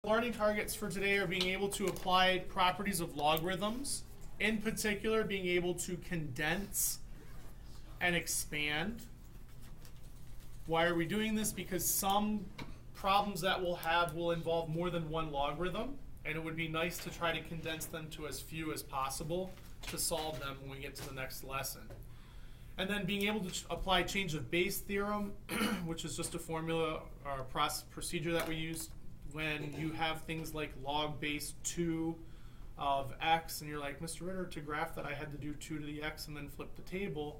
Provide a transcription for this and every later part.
learning targets for today are being able to apply properties of logarithms, in particular being able to condense and expand. Why are we doing this? Because some problems that we'll have will involve more than one logarithm, and it would be nice to try to condense them to as few as possible to solve them when we get to the next lesson. And then being able to apply change of base theorem, which is just a formula or a procedure that we use when you have things like log base 2 of x, and you're like, Mr. Ritter, to graph that I had to do 2 to the x and then flip the table.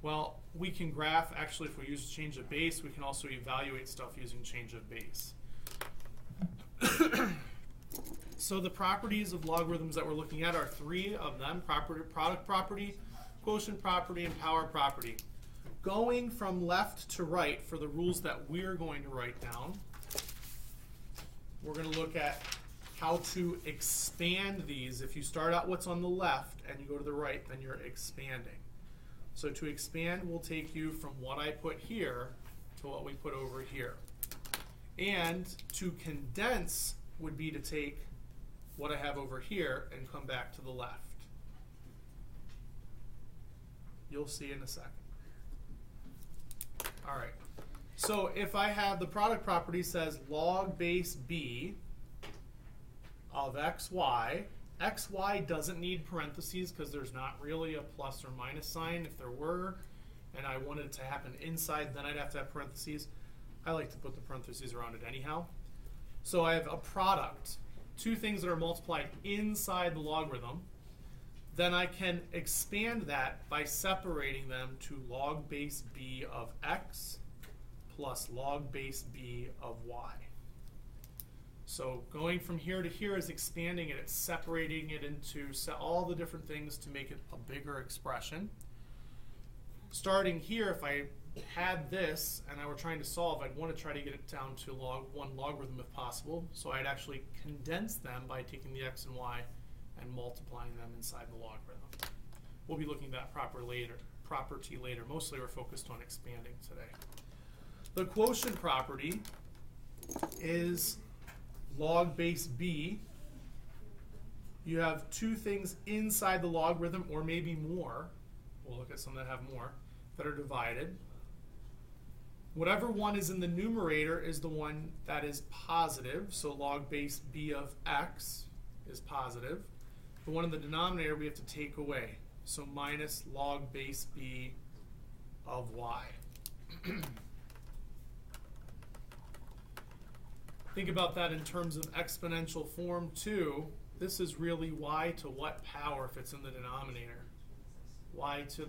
Well, we can graph, actually, if we use change of base, we can also evaluate stuff using change of base. So the properties of logarithms that we're looking at are 3 of them: product property, quotient property, and power property. Going from left to right for the rules that we're going to write down, we're going to look at how to expand these. If you start out what's on the left and you go to the right, then you're expanding. So to expand will take you from what I put here to what we put over here. And to condense would be to take what I have over here and come back to the left. You'll see in a second. All right. So if I have the product property says log base b of xy, xy doesn't need parentheses because there's not really a plus or minus sign. If there were, and I wanted it to happen inside, then I'd have to have parentheses. I like to put the parentheses around it anyhow. So I have a product, 2 things that are multiplied inside the logarithm. Then I can expand that by separating them to log base b of x plus log base b of y. So going from here to here is expanding it. It's separating it into all the different things to make it a bigger expression. Starting here, if I had this and I were trying to solve, I'd want to try to get it down to 1 logarithm if possible. So I'd actually condense them by taking the x and y and multiplying them inside the logarithm. We'll be looking at that property later. Mostly we're focused on expanding today. The quotient property is log base b. You have 2 things inside the logarithm, or maybe more. We'll look at some that have more, that are divided. Whatever one is in the numerator is the one that is positive. So log base b of x is positive. The one in the denominator we have to take away. So minus log base b of y. Think about that in terms of exponential form too. This is really y to what power if it's in the denominator? Y to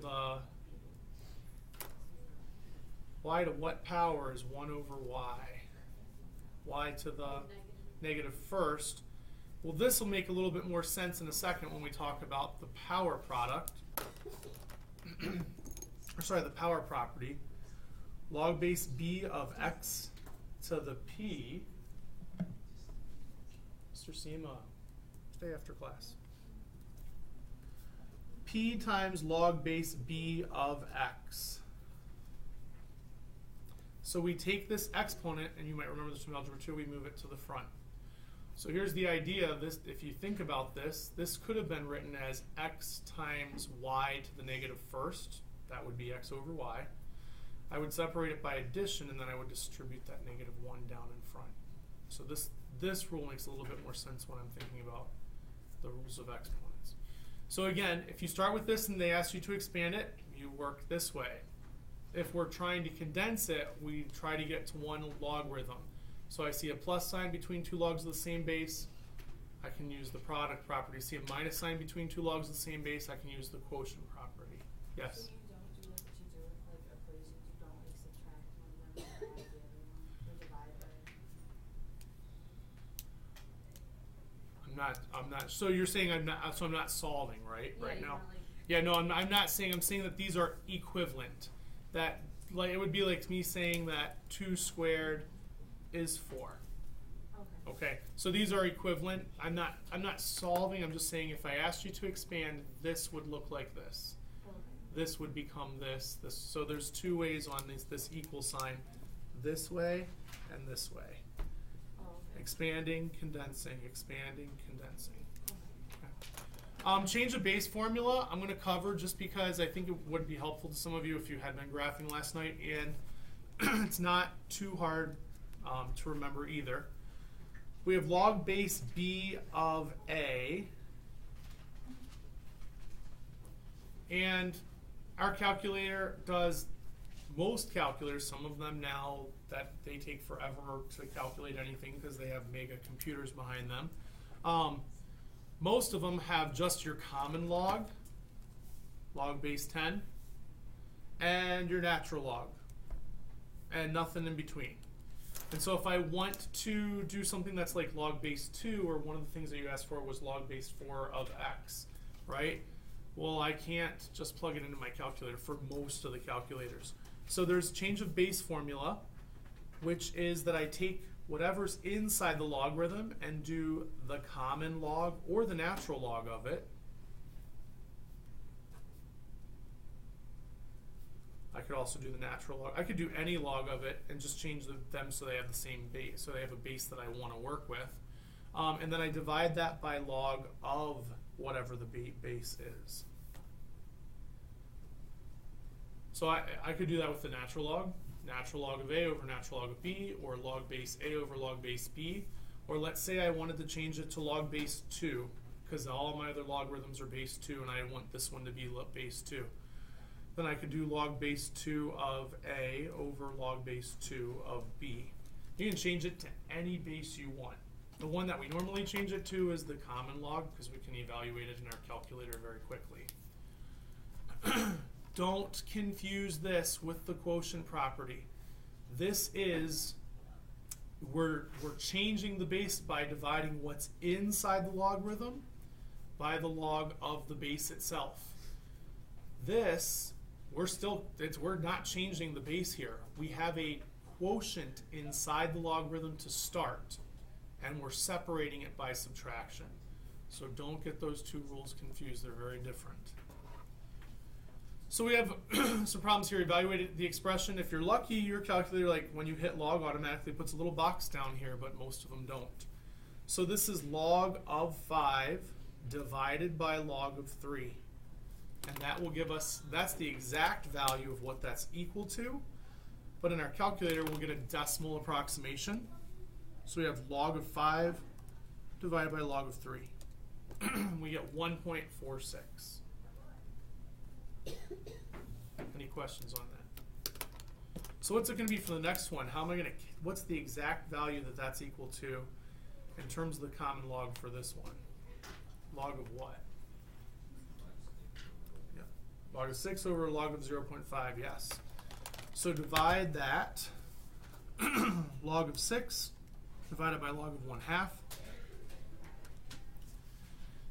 what power is 1 over y? Y to the negative first. Well, this will make a little bit more sense in a second when we talk about the power product. Or sorry, the power property. Log base b of x to the p. Mr. Seema, stay after class. P times log base b of x. So we take this exponent, and you might remember this from algebra 2, we move it to the front. So here's the idea. This, if you think about this, this could have been written as x times y to the negative first. That would be x over y. I would separate it by addition, and then I would distribute that negative 1 down in front. So this rule makes a little bit more sense when I'm thinking about the rules of exponents. So again, if you start with this and they ask you to expand it, you work this way. If we're trying to condense it, we try to get to 1 logarithm. So I see a plus sign between 2 logs of the same base. I can use the product property. See a minus sign between 2 logs of the same base. I can use the quotient property. Yes? So you don't do like what you do with like equations. You don't like subtract one of them and add the other one or divide by. I'm not. So you're saying I'm not solving, right? Yeah, right now. Like, Yeah. No, I'm not saying. I'm saying that these are equivalent. That like it would be like me saying that 2 squared is 4. okay. Okay. So these are equivalent. I'm not solving. I'm just saying if I asked you to expand, this would look like this. Okay. This would become this. So there's 2 ways on this equal sign, this way and this way. Oh, okay. expanding, condensing, expanding, condensing. Change of base formula I'm going to cover just because I think it would be helpful to some of you if you had been graphing last night, and it's not too hard to remember either. We have log base b of a, and our calculator does, most calculators, some of them now that they take forever to calculate anything because they have mega computers behind them. Most of them have just your common log, log base 10, and your natural log, and nothing in between. And so if I want to do something that's like log base 2, or one of the things that you asked for was log base 4 of x, right? Well, I can't just plug it into my calculator for most of the calculators. So there's change of base formula, which is that I take whatever's inside the logarithm and do the common log or the natural log of it. I could also do the natural log. I could do any log of it and just change them so they have the same base, so they have a base that I want to work with. And then I divide that by log of whatever the base is. So I could do that with the natural log of a over natural log of b, or log base a over log base b. Or let's say I wanted to change it to log base 2, because all of my other logarithms are base 2, and I want this one to be base 2. Then I could do log base 2 of a over log base 2 of b. You can change it to any base you want. The one that we normally change it to is the common log, because we can evaluate it in our calculator very quickly. Don't confuse this with the quotient property. This is, we're changing the base by dividing what's inside the logarithm by the log of the base itself. This, we're not changing the base here. We have a quotient inside the logarithm to start, and we're separating it by subtraction. So don't get those two rules confused. They're very different. So we have some problems here. Evaluate the expression. If you're lucky, your calculator, like when you hit log, automatically puts a little box down here, but most of them don't. So this is log of 5 divided by log of 3. And that will give us, that's the exact value of what that's equal to. But in our calculator, we'll get a decimal approximation. So we have log of 5 divided by log of 3. We get 1.46. Any questions on that? So what's it going to be for the next one? How am I going to, what's the exact value that that's equal to in terms of the common log for this one? Log of what? Yeah. Log of 6 over log of 0.5, yes. So divide that, log of 6 divided by log of 1/2.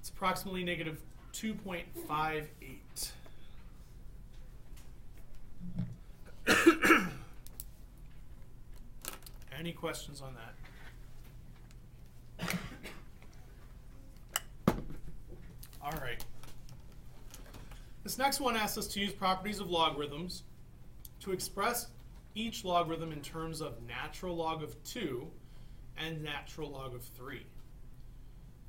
It's approximately negative 2.58. Any questions on that? All right. This next one asks us to use properties of logarithms to express each logarithm in terms of natural log of 2 and natural log of 3.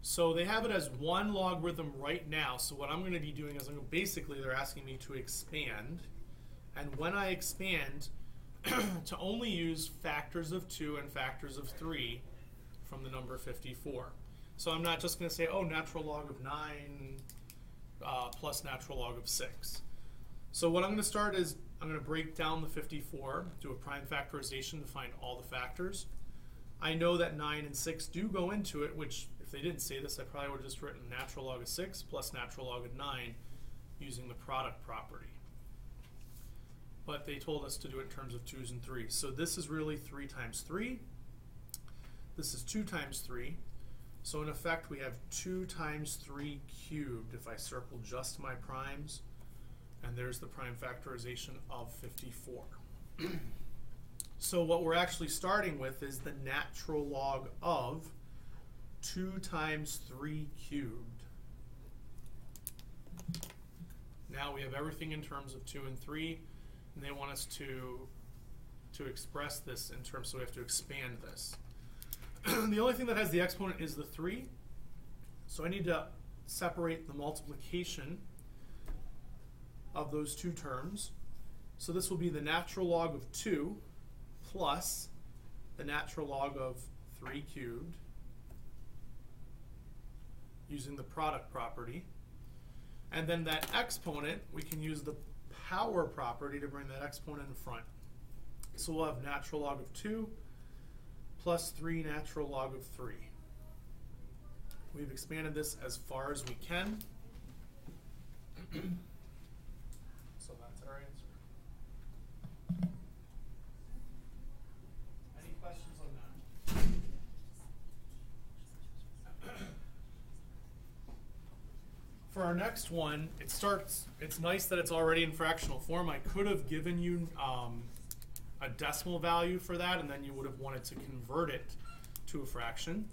So they have it as one logarithm right now. So what I'm going to be doing is basically they're asking me to expand. And when I expand, to only use factors of 2 and factors of 3 from the number 54. So I'm not just going to say, oh, natural log of 9 plus natural log of 6. So what I'm going to start is I'm going to break down the 54, do a prime factorization to find all the factors. I know that 9 and 6 do go into it, which if they didn't say this, I probably would have just written natural log of 6 plus natural log of 9 using the product property. But they told us to do it in terms of 2's and 3's. So this is really 3 times 3. This is 2 times 3. So in effect, we have 2 times 3 cubed if I circle just my primes. And there's the prime factorization of 54. So what we're actually starting with is the natural log of 2 times 3 cubed. Now we have everything in terms of 2 and 3. And they want us to express this in terms, so we have to expand this. the only thing that has the exponent is the 3. So I need to separate the multiplication of those two terms. So this will be the natural log of 2 plus the natural log of 3 cubed using the product property. And then that exponent, we can use the power property to bring that exponent in front. So we'll have natural log of 2 plus 3 natural log of 3. We've expanded this as far as we can. So that's our answer. Any questions on that? For our next one, it's nice that it's already in fractional form. I could have given you a decimal value for that, and then you would have wanted to convert it to a fraction.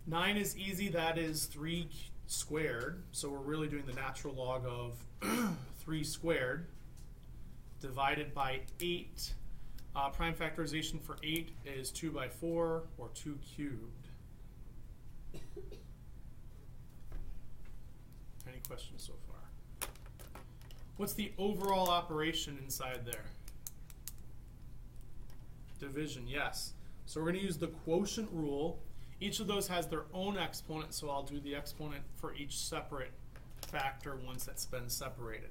9 is easy, that is 3 squared, so we're really doing the natural log of 3 squared divided by 8. Prime factorization for 8 is 2 by 4, or 2 cubed. Any questions so far? What's the overall operation inside there? Division, yes. So we're going to use the quotient rule. Each of those has their own exponent, so I'll do the exponent for each separate factor once that's been separated.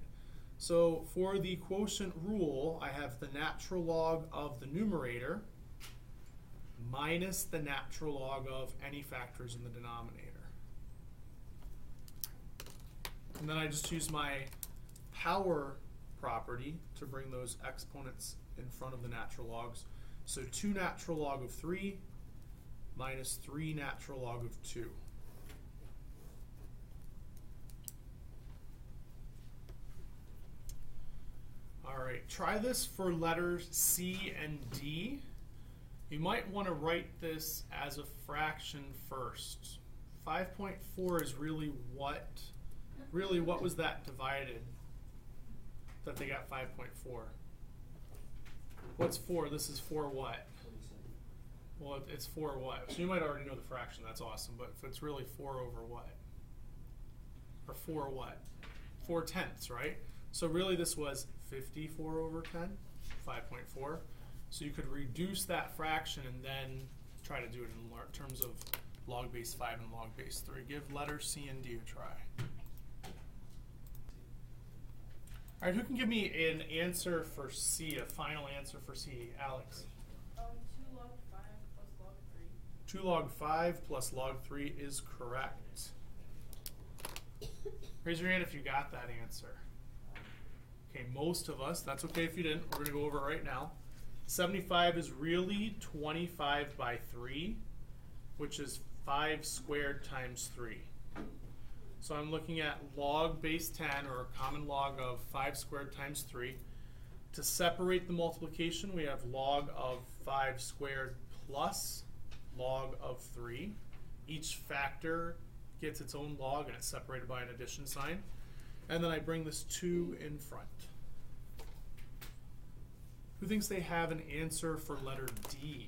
So for the quotient rule, I have the natural log of the numerator minus the natural log of any factors in the denominator. And then I just use my power property to bring those exponents in front of the natural logs. So 2 natural log of 3 minus 3 natural log of 2. All right, try this for letters C and D. You might want to write this as a fraction first. 5.4 is really what was that divided that they got 5.4? What's 4? This is 4 what? Well, it's 4 what? So you might already know the fraction. That's awesome. But if it's really 4 over what? Or 4 what? 4 tenths, right? So really this was 54 over 10, 5.4. So you could reduce that fraction and then try to do it in terms of log base 5 and log base 3. Give letters C and D a try. All right, who can give me an answer for C, a final answer for C? Alex. 2 log 5 plus log 3. 2 log 5 plus log 3 is correct. Raise your hand if you got that answer. Okay, most of us. That's okay if you didn't. We're going to go over it right now. 75 is really 25 by 3, which is 5 squared times 3. So I'm looking at log base 10, or a common log of 5 squared times 3. To separate the multiplication, we have log of 5 squared plus log of 3. Each factor gets its own log, and it's separated by an addition sign. And then I bring this 2 in front. Who thinks they have an answer for letter D?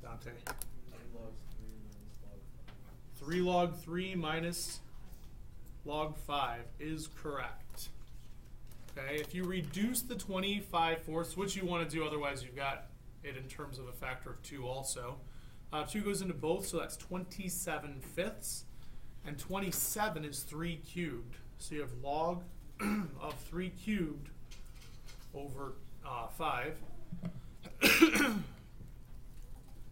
Dante. 3 log 3 minus log 5 is correct. Okay, if you reduce the 25/4, which you want to do, otherwise you've got it in terms of a factor of 2 also. 2 goes into both, so that's 27/5. And 27 is 3 cubed. So you have log of 3 cubed over 5.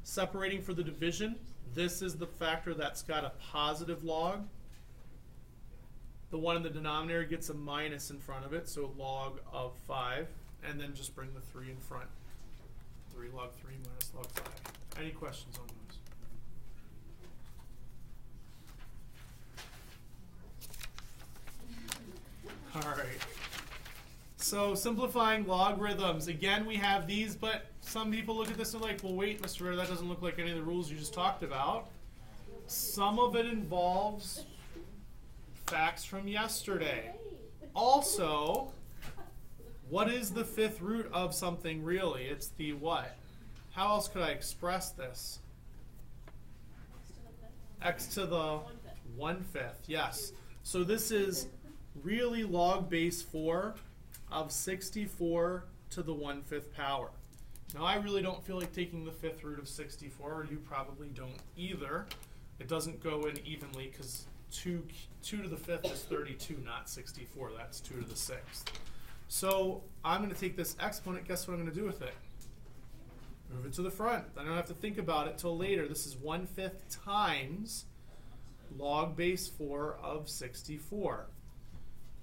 Separating for the division, this is the factor that's got a positive log. The one in the denominator gets a minus in front of it, so log of 5. And then just bring the 3 in front. 3 log 3 minus log 5. Any questions on those? All right. So simplifying logarithms. Again, we have these, but some people look at this and are like, well, wait, Mr. Ritter, that doesn't look like any of the rules you just talked about. Some of it involves facts from yesterday. Also, what is the 5th root of something really? It's the what? how else could I express this? X to the 1/5, yes. So this is really log base 4 of 64 to the 1/5 power. Now I really don't feel like taking the 5th root of 64, or you probably don't either. It doesn't go in evenly because 2 to the 5th is 32, not 64. That's 2 to the 6th. So I'm going to take this exponent. Guess what I'm going to do with it? Move it to the front. I don't have to think about it till later. This is 1/5 times log base 4 of 64.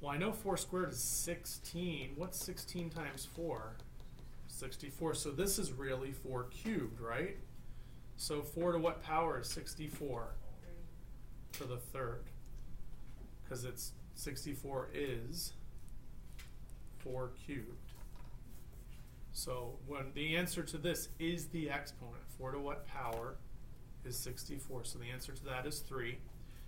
Well, I know 4 squared is 16. What's 16 times 4? 64. So this is really 4 cubed, right? So 4 to what power is 64? To the 3rd. Because it's 64 is 4 cubed. So when the answer to this is the exponent, 4 to what power is 64? So the answer to that is 3.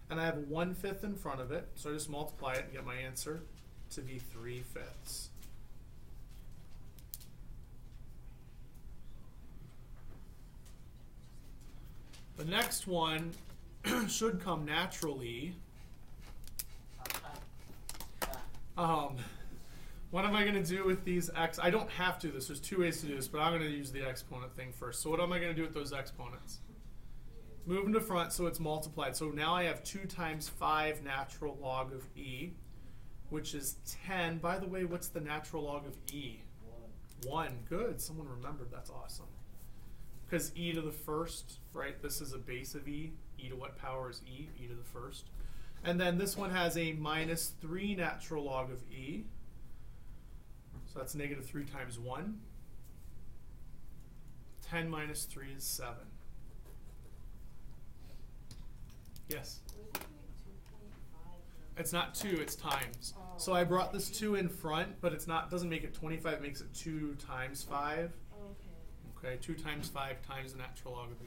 And I have 1/5 in front of it, so I just multiply it and get my answer to be 3/5. The next one should come naturally. What am I going to do with these x? I don't have to. There's 2 ways to do this, but I'm going to use the exponent thing first. So what am I going to do with those exponents? Move them to front so it's multiplied. So now I have 2 times 5 natural log of e, which is 10. By the way, what's the natural log of e? 1. Good. Someone remembered. That's awesome. Because e to the 1st, right? This is a base of e. E to what power is e? E to the 1st. And then this one has a minus 3 natural log of e. So that's negative 3 times 1. 10 minus 3 is 7. Yes? It's not 2, it's times. So I brought this 2 in front, but it's not, doesn't make it 25, it makes it 2 times 5. Okay, 2 times 5 times the natural log of e.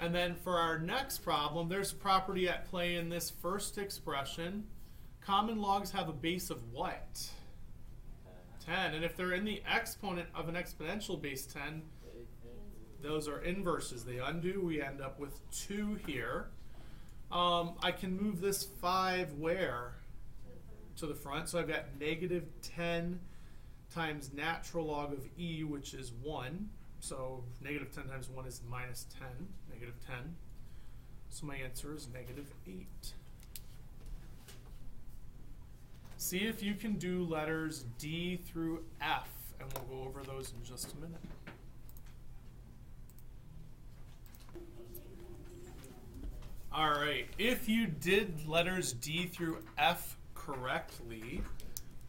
And then for our next problem, there's a property at play in this first expression. Common logs have a base of what? 10. And if they're in the exponent of an exponential base 10, those are inverses. They undo. We end up with 2 here. I can move this 5 where? To the front. So I've got negative 10 times natural log of e, which is 1. So negative 10 times 1 is minus 10, negative 10. So my answer is negative 8. See if you can do letters D through F, and we'll go over those in just a minute. All right, if you did letters D through F correctly,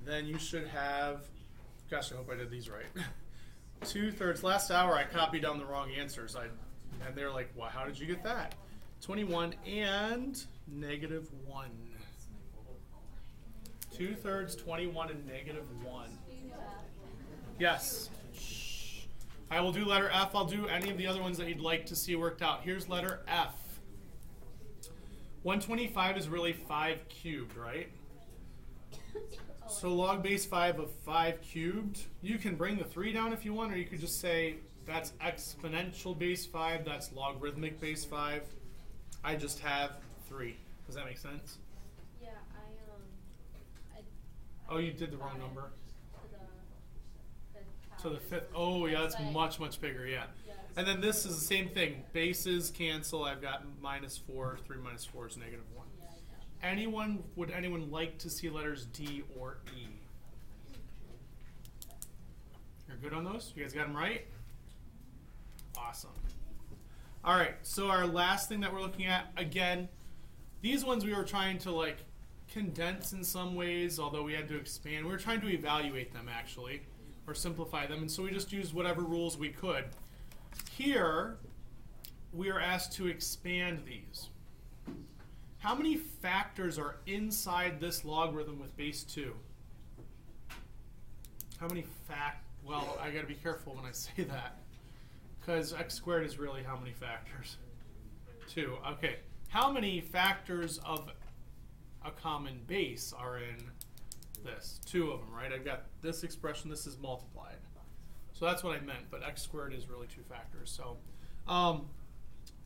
then you should have, gosh, I hope I did these right. 2/3. Last hour I copied down the wrong answers. And they're like, well, how did you get that? 21 and negative 1. 2/3, 21, and negative 1. Yes. Shh. I will do letter F. I'll do any of the other ones that you'd like to see worked out. Here's letter F. 125 is really 5 cubed, right? So log base 5 of 5 cubed. You can bring the 3 down if you want, or you could just say that's exponential base 5, that's logarithmic base 5. I just have 3. Does that make sense? Yeah, Oh, you did the wrong number? To the 5th. Oh, yeah, that's much, much bigger, yeah. Yes. And then this is the same thing. Bases cancel. I've got minus 4. 3 minus 4 is negative 1. Would anyone like to see letters D or E? You're good on those? You guys got them right? Awesome. All right, so our last thing that we're looking at, again, these ones we were trying to like condense in some ways, although we had to expand. We were trying to evaluate them actually, or simplify them, and so we just used whatever rules we could. Here, we are asked to expand these. How many factors are inside this logarithm with base 2? How many well, I gotta be careful when I say that, because x squared is really how many factors? 2, okay. How many factors of a common base are in this? 2 of them, right? I've got this expression, this is multiplied. So that's what I meant, but x squared is really 2 factors. So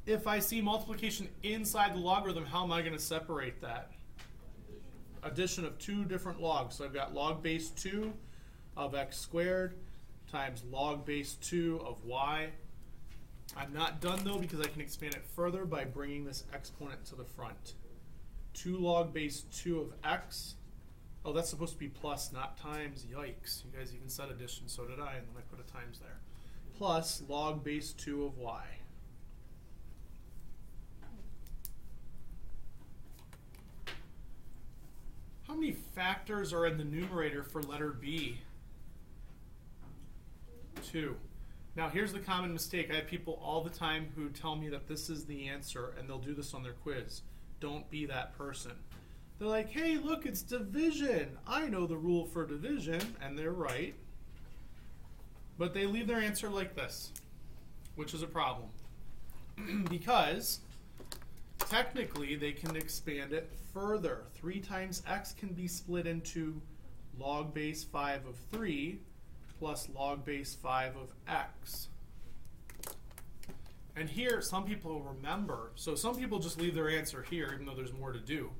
if I see multiplication inside the logarithm, how am I going to separate that? Addition of 2 different logs. So I've got log base 2 of x squared times log base 2 of y. I'm not done though, because I can expand it further by bringing this exponent to the front. 2 log base 2 of x. Oh, that's supposed to be plus, not times. Yikes. You guys even said addition, so did I, and then I put a times there. Plus log base 2 of y. How many factors are in the numerator for letter B? 2. Now here's the common mistake. I have people all the time who tell me that this is the answer, and they'll do this on their quiz. Don't be that person. They're like, hey, look, it's division. I know the rule for division, and they're right. But they leave their answer like this, which is a problem. Because technically they can expand it further. 3 times x can be split into log base 5 of 3 plus log base 5 of x. And here, some people remember. So some people just leave their answer here, even though there's more to do.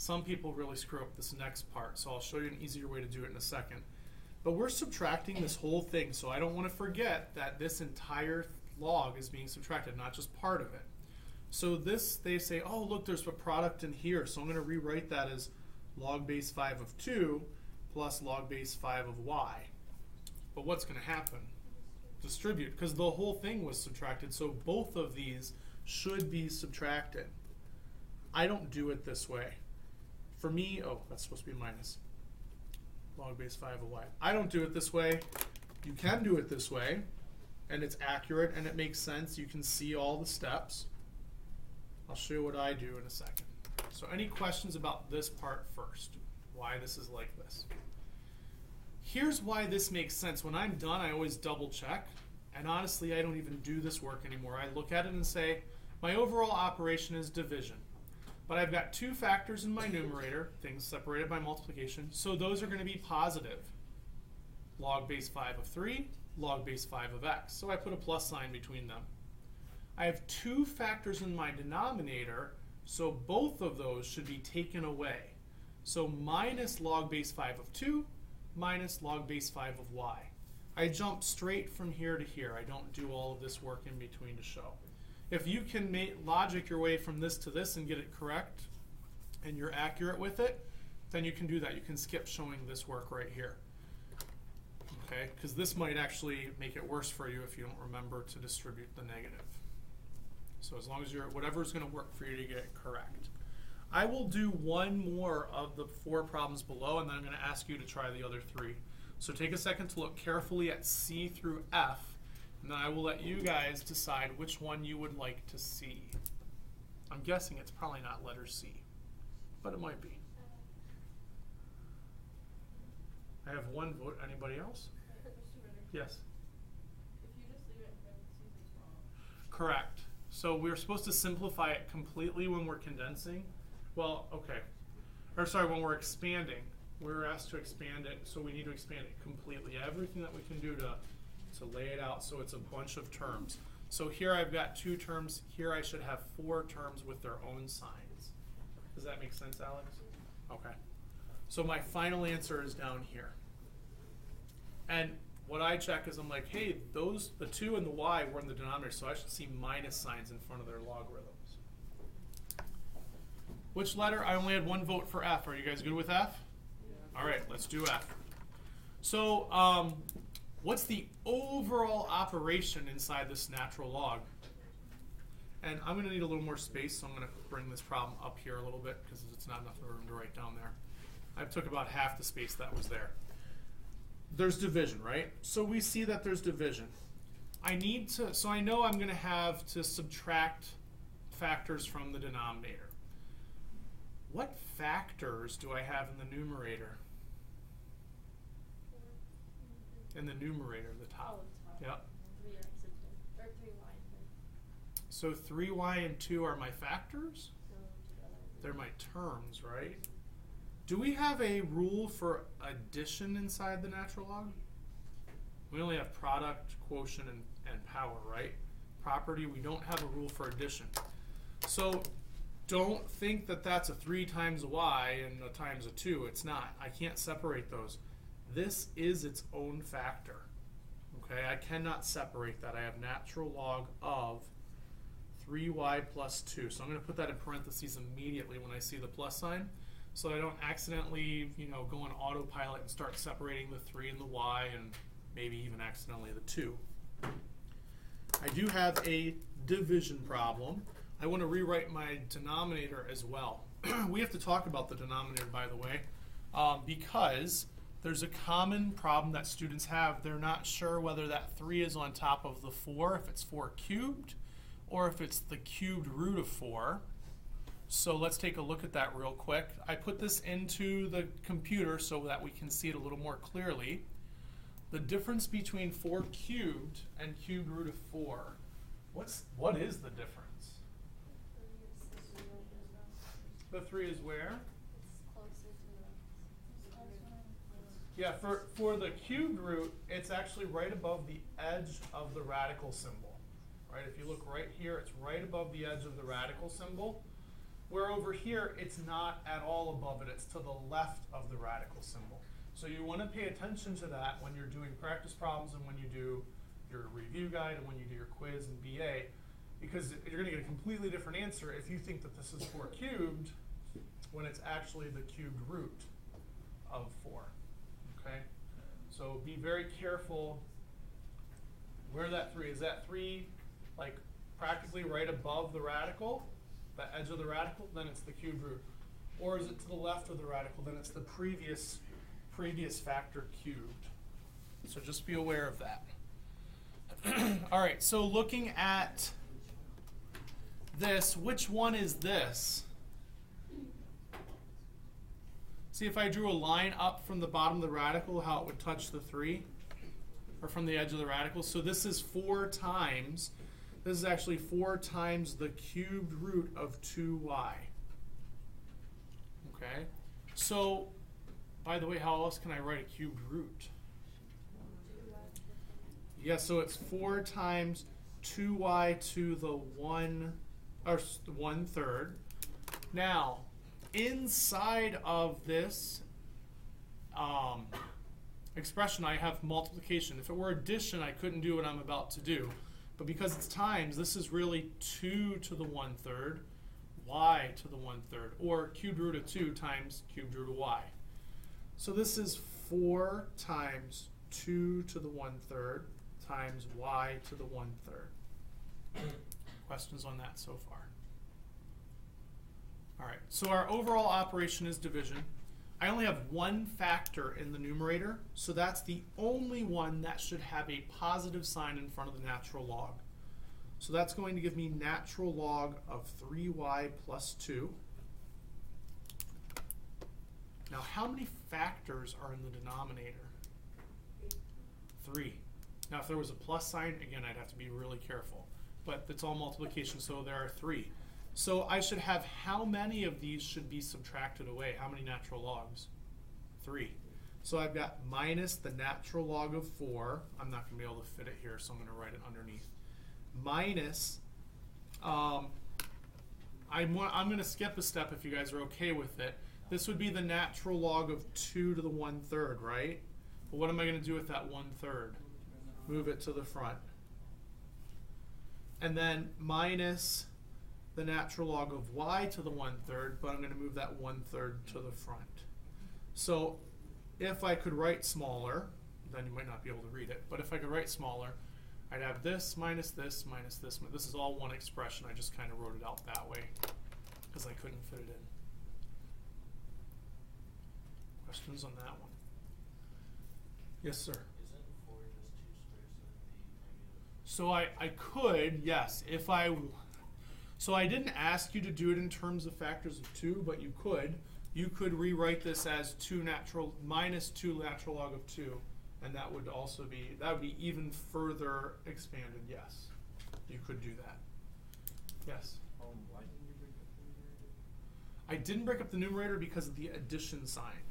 Some people really screw up this next part, so I'll show you an easier way to do it in a second. But we're subtracting this whole thing, so I don't want to forget that this entire log is being subtracted, not just part of it. So this, they say, oh, look, there's a product in here, so I'm going to rewrite that as log base 5 of 2 plus log base 5 of y. But what's going to happen? Distribute, because the whole thing was subtracted, so both of these should be subtracted. I don't do it this way. For me, oh, that's supposed to be minus. Log base 5 of y. I don't do it this way. You can do it this way, and it's accurate, and it makes sense. You can see all the steps. I'll show you what I do in a second. So any questions about this part first? Why this is like this? Here's why this makes sense. When I'm done, I always double check. And honestly, I don't even do this work anymore. I look at it and say, my overall operation is division. But I've got 2 factors in my numerator, things separated by multiplication, so those are going to be positive. Log base 5 of 3, log base 5 of x. So I put a plus sign between them. I have 2 factors in my denominator, so both of those should be taken away. So minus log base 5 of 2, minus log base 5 of y. I jump straight from here to here. I don't do all of this work in between to show. If you can logic your way from this to this and get it correct, and you're accurate with it, then you can do that. You can skip showing this work right here. Okay, because this might actually make it worse for you if you don't remember to distribute the negative. So as long as you're, whatever is going to work for you to get it correct. I will do one more of the 4 problems below, and then I'm going to ask you to try the other 3. So take a second to look carefully at C through F, and then I will let you guys decide which one you would like to see. I'm guessing it's probably not letter C, but it might be. I have 1 vote. Anybody else? Yes? If you just leave it in parentheses, it's wrong. Correct. So we're supposed to simplify it completely when we're condensing. Well, okay. Or sorry, when we're expanding. We're asked to expand it, so we need to expand it completely. Everything that we can do to lay it out so it's a bunch of terms. So here I've got 2 terms. Here I should have 4 terms with their own signs. Does that make sense, Alex? Okay. So my final answer is down here. And what I check is I'm like, hey, those, the 2 and the y were in the denominator, so I should see minus signs in front of their logarithms. Which letter? I only had 1 vote for F. Are you guys good with F? Yeah. All right, let's do F. So what's the overall operation inside this natural log? And I'm going to need a little more space, so I'm going to bring this problem up here a little bit because it's not enough room to write down there. I took about half the space that was there. There's division, right? So we see that there's division. I need to, so I know I'm going to have to subtract factors from the denominator. What factors do I have in the numerator? In the numerator, the top. Yep. 3x and 2, or 3y and 2. So 3y and 2 are my factors? So together. They're my terms, right? Do we have a rule for addition inside the natural log? We only have product, quotient, and power, right? Property, we don't have a rule for addition. So don't think that that's a 3 times a y and a times a 2. It's not. I can't separate those. This is its own factor. Okay, I cannot separate that. I have natural log of 3y plus 2. So I'm going to put that in parentheses immediately when I see the plus sign, so I don't accidentally, go on autopilot and start separating the 3 and the y, and maybe even accidentally the 2. I do have a division problem. I want to rewrite my denominator as well. We have to talk about the denominator, by the way, because there's a common problem that students have. They're not sure whether that 3 is on top of the 4, if it's 4 cubed, or if it's the cubed root of 4. So let's take a look at that real quick. I put this into the computer so that we can see it a little more clearly. The difference between 4 cubed and cubed root of 4, what is the difference? The 3 is where? It's closer to the Yeah, for the cubed root, it's actually right above the edge of the radical symbol. Right? If you look right here, it's right above the edge of the radical symbol. Where over here, it's not at all above it. It's to the left of the radical symbol. So you want to pay attention to that when you're doing practice problems and when you do your review guide and when you do your quiz in BA, because you're going to get a completely different answer if you think that this is 4 cubed when it's actually the cubed root of 4. Okay? So be very careful where that 3 is. That 3 like practically right above the radical, the edge of the radical, then it's the cubed root. Or is it to the left of the radical, then it's the previous factor cubed. So just be aware of that. All right, so looking at this, which one is this? See, if I drew a line up from the bottom of the radical, how it would touch the 3, or from the edge of the radical. So this is 4 times. This is actually 4 times the cubed root of 2y. Okay? So, by the way, how else can I write a cubed root? Yeah, so it's 4 times 2y to the 1/3. Now, inside of this expression, I have multiplication. If it were addition, I couldn't do what I'm about to do. But because it's times, this is really 2 to the 1/3, y to the 1/3, or cubed root of 2 times cubed root of y. So this is 4 times 2 to the 1/3 times y to the 1/3. Questions on that so far? All right, so our overall operation is division. I only have one factor in the numerator, so that's the only one that should have a positive sign in front of the natural log. So that's going to give me natural log of 3y plus 2. Now, how many factors are in the denominator? 3. Now, if there was a plus sign, again, I'd have to be really careful. But it's all multiplication, so there are 3. So I should have how many of these should be subtracted away? How many natural logs? 3. So I've got minus the natural log of 4. I'm not going to be able to fit it here, so I'm going to write it underneath. Minus, I'm going to skip a step if you guys are okay with it. This would be the natural log of 2 to the 1/3, right? But what am I going to do with that 1/3? Move it to the front. And then minus the natural log of y to the 1/3, but I'm going to move that 1/3 to the front. So if I could write smaller, then you might not be able to read it, but if I could write smaller, I'd have this minus this minus this. This is all one expression. I just kind of wrote it out that way because I couldn't fit it in. Questions on that one? Yes, sir. Isn't 4 just 2 squares of the negative? So I could, yes, if I... So I didn't ask you to do it in terms of factors of 2, but you could. You could rewrite this as minus 2 natural log of 2, and that would also be, even further expanded, yes. You could do that. Yes? Why didn't you break up the numerator? I didn't break up the numerator because of the addition sign.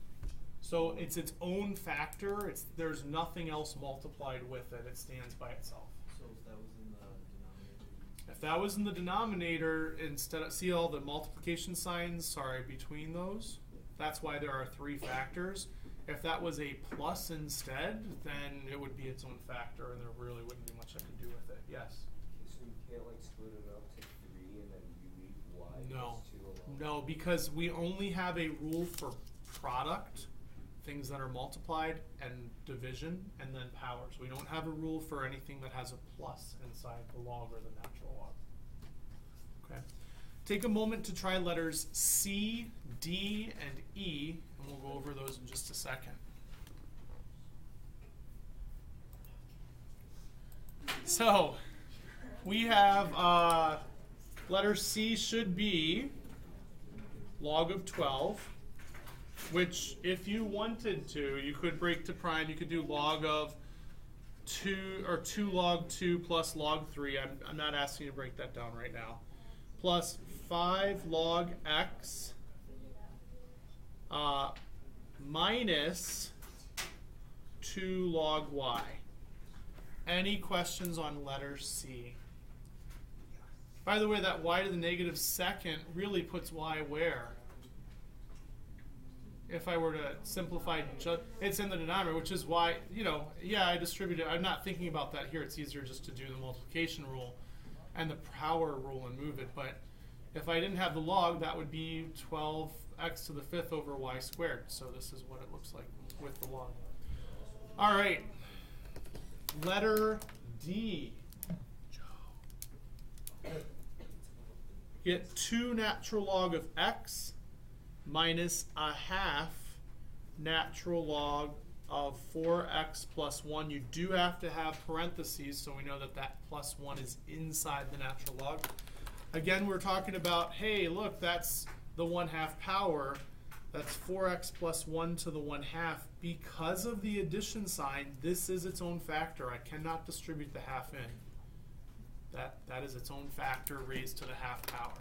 So it's its own factor. There's nothing else multiplied with it. It stands by itself. So if that was in the denominator. If that was in the denominator, instead of, see all the multiplication signs, sorry, between those? That's why there are 3 factors. If that was a plus instead, then it would be its own factor and there really wouldn't be much I could do with it. Yes? So you can't like split it up to 3 and then you leave y No. plus 2 alone? No, because we only have a rule for product, things that are multiplied, and division, and then powers. We don't have a rule for anything that has a plus inside the log or the natural log. Okay. Take a moment to try letters C, D, and E, and we'll go over those in just a second. So, we have letter C should be log of 12, which if you wanted to, you could break to prime. You could do log of 2 or 2 log 2 plus log 3. I'm not asking you to break that down right now. Plus 5 log x minus 2 log y. Any questions on letter C? By the way, that y to the negative second really puts y where? If I were to simplify, it's in the denominator, which is why, yeah, I distribute it. I'm not thinking about that here. It's easier just to do the multiplication rule and the power rule and move it. But if I didn't have the log, that would be 12x to the 5th over y squared. So this is what it looks like with the log. All right. Letter D. Get 2 natural log of x minus a half natural log of 4x plus 1. You do have to have parentheses, so we know that that plus 1 is inside the natural log. Again, we're talking about, hey, look, that's the 1/2 power. That's 4x plus 1 to the 1/2. Because of the addition sign, this is its own factor. I cannot distribute the half in. That is its own factor raised to the 1/2 power.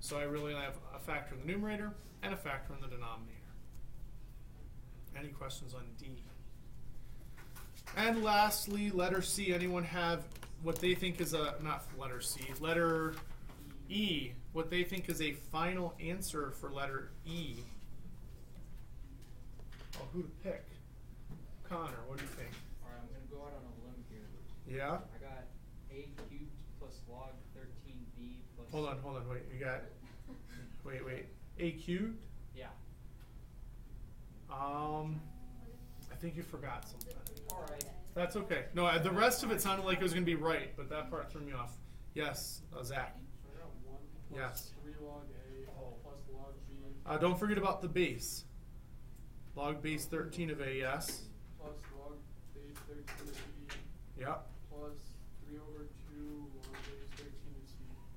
So I really have a factor in the numerator and a factor in the denominator. Any questions on D? And lastly, letter C. Anyone have what they think is a, not letter C, letter E, what they think is a final answer for letter E? Oh, who to pick? Connor, what do you think? Alright, I'm going to go out on a limb here. Yeah? I got a cubed plus log 13b plus... Hold on, wait. You got, wait. A cubed? Yeah. I think you forgot something. Alright. That's okay. No, the rest of it sounded like it was going to be right, but that part threw me off. Yes, Zach. So I got 1 plus Yes. 3 log A plus log B Don't forget about the base. Log base 13 of A, yes. plus log base 13 of B Yep, plus 3 over 2 log base 13 of C.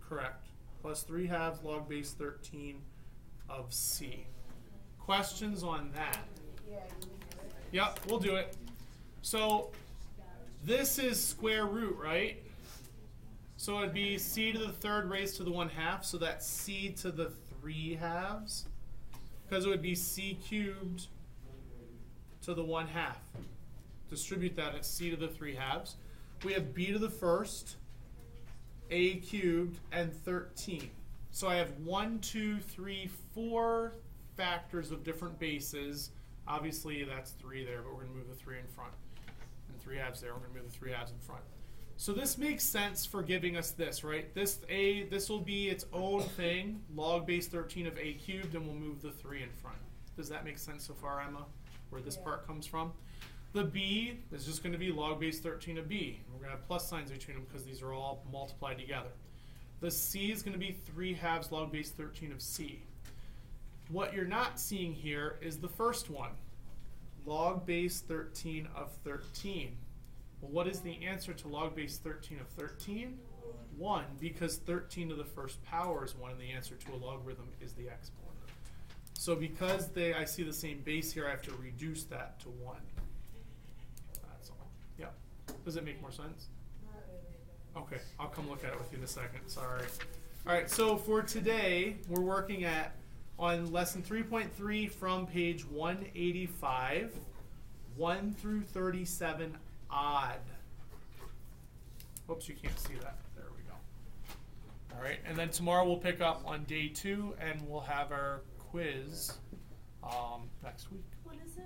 correct. Plus 3/2 log base 13 of C. Questions on that? Yep, we'll do it. So this is square root, right? So it'd be c to the 3rd raised to the 1/2, so that's c to the 3/2, because it would be c cubed to the 1/2. Distribute that at c to the 3/2. We have b to the 1st, a cubed, and 13. So I have 1, 2, 3, 4 factors of different bases. Obviously that's 3 there, but we're going to move the 3 in front. And 3/2 there, we're going to move the 3/2 in front. So this makes sense for giving us this, right? This will be its own thing, log base 13 of a cubed, and we'll move the 3 in front. Does that make sense so far, Emma, where this part comes from? The b is just going to be log base 13 of b. We're going to have plus signs between them because these are all multiplied together. The c is going to be 3/2 log base 13 of c. What you're not seeing here is the first one, log base 13 of 13. Well, what is the answer to log base 13 of 13? 1, because 13 to the 1st power is 1, and the answer to a logarithm is the exponent. So because I see the same base here, I have to reduce that to 1. That's all. Yeah. Does it make more sense? Okay, I'll come look at it with you in a second. Sorry. All right, so for today, we're working at on lesson 3.3 from page 185, 1 through 37 odd. Whoops, you can't see that. There we go. All right, and then tomorrow we'll pick up on day 2, and we'll have our quiz next week. What is it?